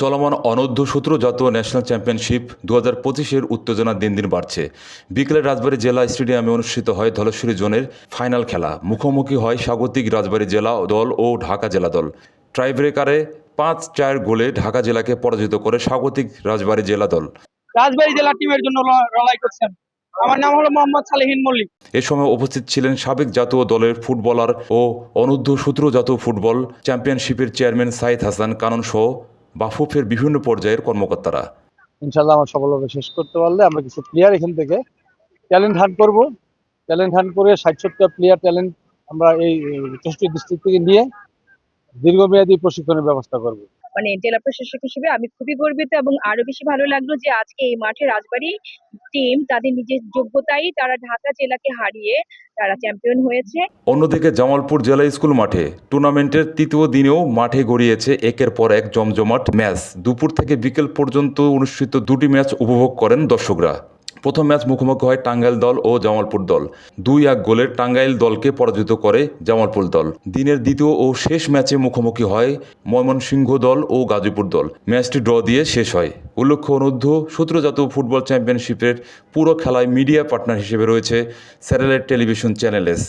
চলমান অনূর্ধ্ব-17 জাতীয় national championship 2025-এর উত্তেজনা দিন দিন বাড়ছে। বিকেলে রাজবাড়ী জেলা স্টেডিয়ামে অনুষ্ঠিত হয় ধলেশ্বরী জোনের ফাইনাল খেলা। মুখোমুখি হয় স্বাগতিক রাজবাড়ী জেলা দল ও ঢাকা জেলা দল। টাইব্রেকারে 5-4 গোলে ঢাকা জেলাকে পরাজিত করে স্বাগতিক রাজবাড়ী জেলা দল। রাজবাড়ী জেলা টিমের জন্য লড়াই করছেন। আমার নাম হলো মোহাম্মদ সালেহীন মল্লিক। এ সময় উপস্থিত ছিলেন সাবেক জাতীয় দলের ফুটবলার ও অনূর্ধ্ব-17 জাতীয় ফুটবল চ্যাম্পিয়নশিপের চেয়ারম্যান সাইদ হাসান কানন সহ বাফুফের বিভিন্ন পর্যায়ের কর্মকর্তারা। ইনশাল্লাহ আমরা সফলভাবে শেষ করতে পারলে আমরা কিছু প্লেয়ার এখান থেকে ট্যালেন্ট হান্ট করবো। ট্যালেন্ট হান্ট করে 60-70 প্লেয়ার ট্যালেন্ট আমরা এই 64 ডিস্ট্রিক্ট থেকে নিয়ে দীর্ঘমেয়াদী প্রশিক্ষণের ব্যবস্থা করব। মানে জেলা প্রশাসক হিসেবে আমি খুবই গর্বিত এবং আরো বেশি ভালো লাগলো যে আজকে এই মাঠে রাজবাড়ী টিম তাদের নিজের যোগ্যতায় তারা ঢাকা জেলাকে হারিয়ে তারা চ্যাম্পিয়ন হয়েছে। অন্যদিকে জামালপুর জেলা স্কুল মাঠে টুর্নামেন্টের তৃতীয় দিনেও মাঠে গড়িয়েছে একের পর এক জমজমাট ম্যাচ। দুপুর থেকে বিকেল পর্যন্ত অনুষ্ঠিত দুটি ম্যাচ উপভোগ করেন দর্শকরা। প্রথম ম্যাচ মুখোমুখি হয় টাঙ্গাইল দল ও জামালপুর দল। 2-1 গোলের টাঙ্গাইল দলকে পরাজিত করে জামালপুর দল। দিনের দ্বিতীয় ও শেষ ম্যাচে মুখোমুখি হয় ময়মনসিংহ দল ও গাজীপুর দল। ম্যাচটি ড্র দিয়ে শেষ হয়। উল্লেখ্য, অনূর্ধ্ব-17 জাতীয় ফুটবল চ্যাম্পিয়নশিপের পুরো খেলায় মিডিয়া পার্টনার হিসেবে রয়েছে স্যাটেলাইট টেলিভিশন চ্যানেল এস।